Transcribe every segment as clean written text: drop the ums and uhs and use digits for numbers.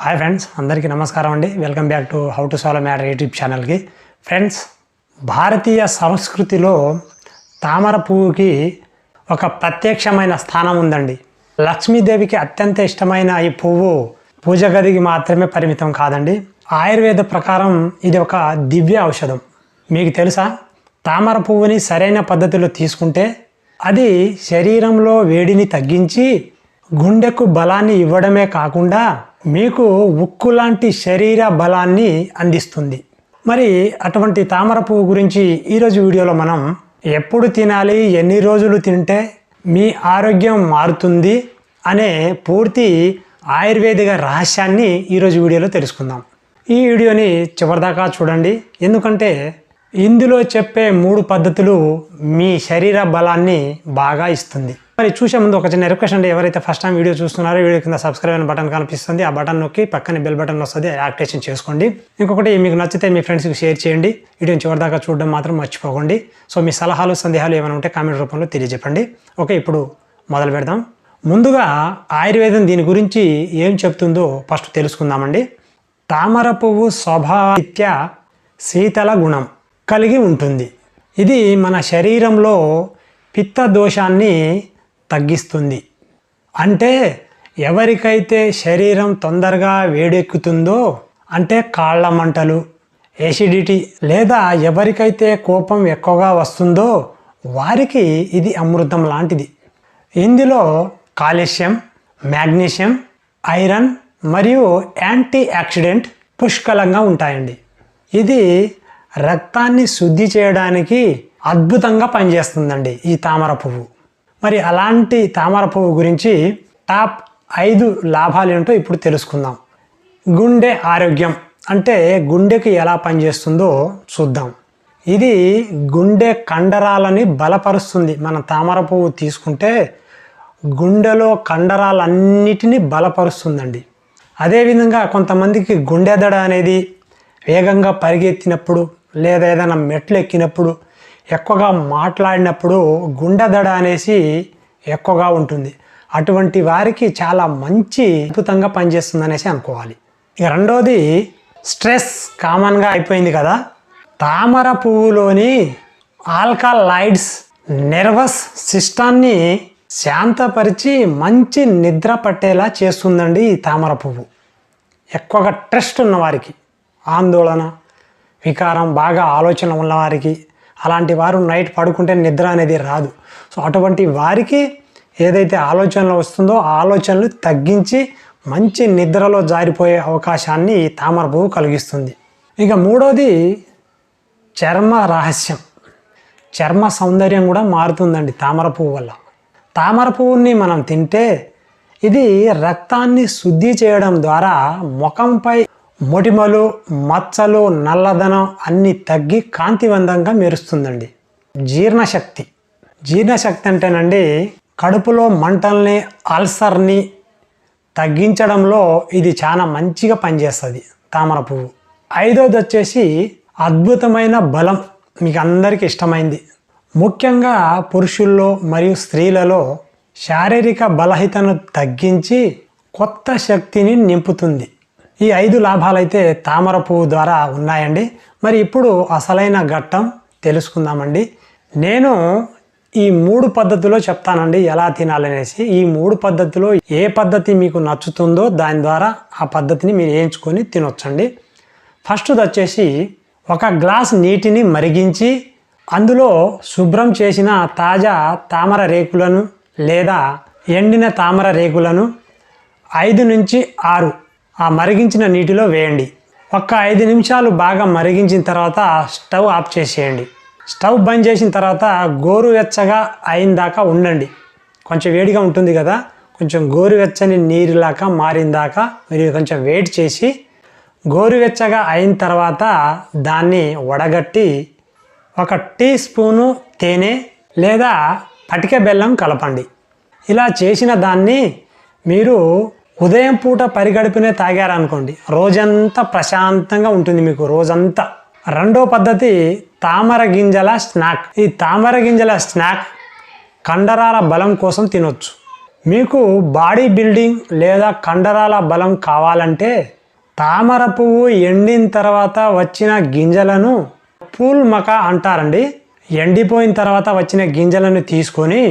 Hi friends, అందరికీ నమస్కారం అండి. Welcome back to how to solve matter YouTube ఛానల్కి. ఫ్రెండ్స్, భారతీయ సంస్కృతిలో తామర పువ్వుకి ఒక ప్రత్యక్షమైన స్థానం ఉందండి. లక్ష్మీదేవికి అత్యంత ఇష్టమైన ఈ పువ్వు పూజ గదికి మాత్రమే పరిమితం కాదండి. ఆయుర్వేద ప్రకారం ఇది ఒక దివ్య ఔషధం. మీకు తెలుసా, తామర పువ్వుని సరైన పద్ధతిలో తీసుకుంటే అది శరీరంలో వేడిని తగ్గించి గుండెకు బలాన్ని ఇవ్వడమే కాకుండా మీకు ఉక్కు లాంటి శరీర బలాన్ని అందిస్తుంది. మరి అటువంటి తామర పువ్వు గురించి ఈరోజు వీడియోలో మనం ఎప్పుడు తినాలి, ఎన్ని రోజులు తింటే మీ ఆరోగ్యం మారుతుంది అనే పూర్తి ఆయుర్వేదిక రహస్యాన్ని ఈరోజు వీడియోలో తెలుసుకుందాం. ఈ వీడియోని చివరిదాకా చూడండి, ఎందుకంటే ఇందులో చెప్పే 3 పద్ధతులు మీ శరీర బలాన్ని బాగా ఇస్తుంది. మరి చూసే ముందు ఒక చిన్న రిక్వెస్ట్ అండి. ఎవరైతే ఫస్ట్ టైం వీడియో చూస్తున్నారో వీడియో కింద సబ్స్క్రైబ్ అనే బటన్ కనిపిస్తుంది, ఆ బటన్ నొక్కి పక్కన బెల్ బటన్ వస్తుంది, యాక్టివేషన్ చేసుకోండి. ఇంకొకటి, మీకు నచ్చితే మీ ఫ్రెండ్స్కి షేర్ చేయండి. వీడియోని చివరిదాకా చూడడం మాత్రం మర్చిపోకండి. సో మీ సలహాలు సందేహాలు ఏమైనా ఉంటే కామెంట్ రూపంలో తెలియజెప్పండి. ఓకే, ఇప్పుడు మొదలు పెడదాం. ముందుగా ఆయుర్వేదం దీని గురించి ఏం చెప్తుందో ఫస్ట్ తెలుసుకుందామండి. తామర పువ్వు స్వభావరీత్యా శీతల గుణం కలిగి ఉంటుంది. ఇది మన శరీరంలో పిత్త దోషాన్ని తగ్గిస్తుంది. అంటే ఎవరికైతే శరీరం తొందరగా వేడెక్కుతుందో, అంటే కాళ్ళ మంటలు, ఎసిడిటీ, లేదా ఎవరికైతే కోపం ఎక్కువగా వస్తుందో వారికి ఇది అమృతం లాంటిది. ఇందులో కాల్షియం, మాగ్నీషియం, ఐరన్ మరియు యాంటీ ఆక్సిడెంట్ పుష్కలంగా ఉంటాయండి. ఇది రక్తాన్ని శుద్ధి చేయడానికి అద్భుతంగా పనిచేస్తుందండి ఈ తామర పువ్వు. మరి అలాంటి తామర పువ్వు గురించి టాప్ 5 లాభాలు ఏంటో ఇప్పుడు తెలుసుకుందాం. గుండె ఆరోగ్యం, అంటే గుండెకి ఎలా పనిచేస్తుందో చూద్దాం. ఇది గుండె కండరాలని బలపరుస్తుంది. మన తామర పువ్వు తీసుకుంటే గుండెలో కండరాలన్నిటినీ బలపరుస్తుందండి. అదేవిధంగా కొంతమందికి గుండె దడ అనేది వేగంగా పరిగెత్తినప్పుడు, లేదా ఏదైనా మెట్లు ఎక్కినప్పుడు, ఎక్కువగా మాట్లాడినప్పుడు గుండె దడ అనేసి ఎక్కువగా ఉంటుంది. అటువంటి వారికి చాలా మంచి అద్భుతంగా పనిచేస్తుంది అనేసి అనుకోవాలి. ఇక రెండోది, స్ట్రెస్ కామన్గా అయిపోయింది కదా. తామర పువ్వులోని ఆల్కలాయిడ్స్ నెర్వస్ సిస్టాన్ని శాంతపరిచి మంచి నిద్ర పట్టేలా చేస్తుందండి ఈ తామర పువ్వు. ఎక్కువగా ట్రెస్ట్ ఉన్నవారికి, ఆందోళన, వికారం, బాగా ఆలోచన ఉన్నవారికి, అలాంటి వారు నైట్ పడుకుంటే నిద్ర అనేది రాదు. సో అటువంటి వారికి ఏదైతే ఆలోచనలు వస్తుందో ఆ ఆలోచనలు తగ్గించి మంచి నిద్రలో జారిపోయే అవకాశాన్ని ఈ తామర పువ్వు కలిగిస్తుంది. ఇక మూడోది, చర్మ రహస్యం, చర్మ సౌందర్యం కూడా మారుతుందండి తామర పువ్వు వల్ల. తామర పువ్వుని మనం తింటే ఇది రక్తాన్ని శుద్ధి చేయడం ద్వారా ముఖంపై మొటిమలు, మచ్చలు, నల్లదనం అన్నీ తగ్గి కాంతివంతంగా మెరుస్తుందండి. జీర్ణశక్తి అంటేనండి కడుపులో మంటల్ని, అల్సర్ని తగ్గించడంలో ఇది చాలా మంచిగా పనిచేస్తుంది తామర పువ్వు. 5వది వచ్చేసి అద్భుతమైన బలం. మీకు అందరికీ ఇష్టమైంది. ముఖ్యంగా పురుషుల్లో మరియు స్త్రీలలో శారీరక బలహీనతను తగ్గించి కొత్త శక్తిని నింపుతుంది. ఈ 5 లాభాలైతే తామర పువ్వు ద్వారా ఉన్నాయండి. మరి ఇప్పుడు అసలైన ఘట్టం తెలుసుకుందామండి. నేను ఈ 3 పద్ధతిలో చెప్తానండి ఎలా తినాలనేసి. ఈ 3 పద్ధతిలో ఏ పద్ధతి మీకు నచ్చుతుందో దాని ద్వారా ఆ పద్ధతిని మీరు ఎంచుకొని తినొచ్చండి. ఫస్ట్ది వచ్చేసి, 1 గ్లాస్ నీటిని మరిగించి అందులో శుభ్రం చేసిన తాజా తామర రేకులను లేదా ఎండిన తామర రేకులను 5 నుంచి 6 ఆ మరిగించిన నీటిలో వేయండి. 5 నిమిషాలు బాగా మరిగించిన తర్వాత స్టవ్ ఆఫ్ చేసేయండి. స్టవ్ బంద్ చేసిన తర్వాత గోరువెచ్చగా అయిన దాకా ఉండండి. కొంచెం వేడిగా ఉంటుంది కదా, కొంచెం గోరువెచ్చని నీరులాగా మారిన దాకా మీరు కొంచెం వెయిట్ చేసి గోరువెచ్చగా అయిన తర్వాత దాన్ని వడగట్టి 1 టీ స్పూను తేనె లేదా పటిక బెల్లం కలపండి. ఇలా చేసిన దాన్ని మీరు ఉదయం పూట పరిగడుపునే తాగారనుకోండి, రోజంతా ప్రశాంతంగా ఉంటుంది మీకు రోజంతా. రెండో పద్ధతి, తామర గింజల స్నాక్. ఈ తామర గింజల స్నాక్ కండరాల బలం కోసం తినొచ్చు. మీకు బాడీ బిల్డింగ్ లేదా కండరాల బలం కావాలంటే తామర పువ్వు ఎండిన తర్వాత వచ్చిన గింజలను పూల్ మక అంటారండి. ఎండిపోయిన తర్వాత వచ్చిన గింజలను తీసుకొని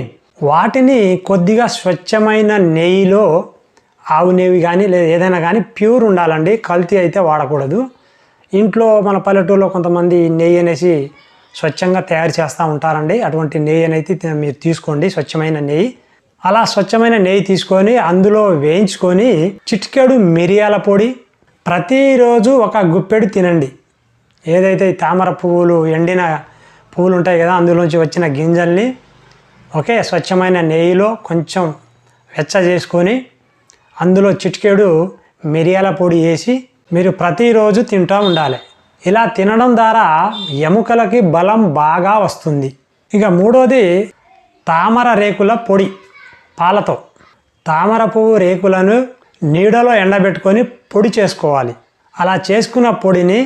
వాటిని కొద్దిగా స్వచ్ఛమైన నెయ్యిలో, ఆవు నెయ్యి కానీ లేదా ఏదైనా కానీ ప్యూర్ ఉండాలండి, కల్తీ అయితే వాడకూడదు. ఇంట్లో మన పల్లెటూరులో కొంతమంది నెయ్యి అనేసి స్వచ్ఛంగా తయారు చేస్తూ ఉంటారండి. అటువంటి నెయ్యి అనేది మీరు తీసుకోండి, స్వచ్ఛమైన నెయ్యి. అలా స్వచ్ఛమైన నెయ్యి తీసుకొని అందులో వేయించుకొని చిటికెడు మిరియాల పొడి, ప్రతిరోజు ఒక గుప్పెడు తినండి. ఏదైతే తామర పువ్వులు, ఎండిన పువ్వులు ఉంటాయి కదా, అందులోంచి వచ్చిన గింజల్ని ఒకే స్వచ్ఛమైన నెయ్యిలో కొంచెం వెచ్చ చేసుకొని అందులో చిటికెడు మిరియాల పొడి వేసి మీరు ప్రతిరోజు తింటూ ఉండాలి. ఇలా తినడం ద్వారా ఎముకలకి బలం బాగా వస్తుంది. ఇక మూడోది తామర రేకుల పొడి. పాలతో తామర పువ్వు రేకులను నీడలో ఎండబెట్టుకొని పొడి చేసుకోవాలి. అలా చేసుకున్న పొడిని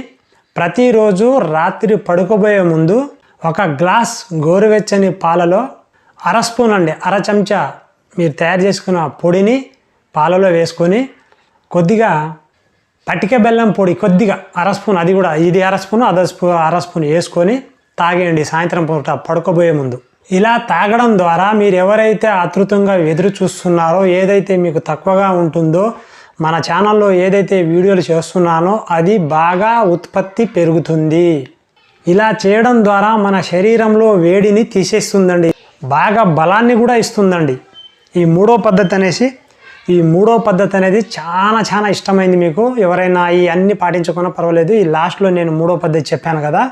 ప్రతిరోజు రాత్రి పడుకోబోయే ముందు ఒక గ్లాస్ గోరువెచ్చని పాలలో అర స్పూన్ అండి, అర చెంచా మీరు తయారు చేసుకున్న పొడిని పాలలో వేసుకొని కొద్దిగా పటిక బెల్లం పొడి కొద్దిగా అర స్పూన్, అది కూడా ఇది అర స్పూన్ అర స్పూన్ వేసుకొని తాగేయండి సాయంత్రం పూట పడుకోబోయే ముందు. ఇలా తాగడం ద్వారా మీరు ఎవరైతే ఆతృతంగా ఎదురు చూస్తున్నారో, ఏదైతే మీకు తక్కువగా ఉంటుందో, మన ఛానల్లో ఏదైతే వీడియోలు చేస్తున్నానో అది బాగా ఉత్పత్తి పెరుగుతుంది. ఇలా చేయడం ద్వారా మన శరీరంలో వేడిని తీసేస్తుందండి, బాగా బలాన్ని కూడా ఇస్తుందండి. ఈ మూడో పద్ధతి అనేది చాలా ఇష్టమైంది మీకు. ఎవరైనా ఈ అన్ని పాటించకుండా పర్వాలేదు, ఈ లాస్ట్లో నేను మూడో పద్ధతి చెప్పాను కదా,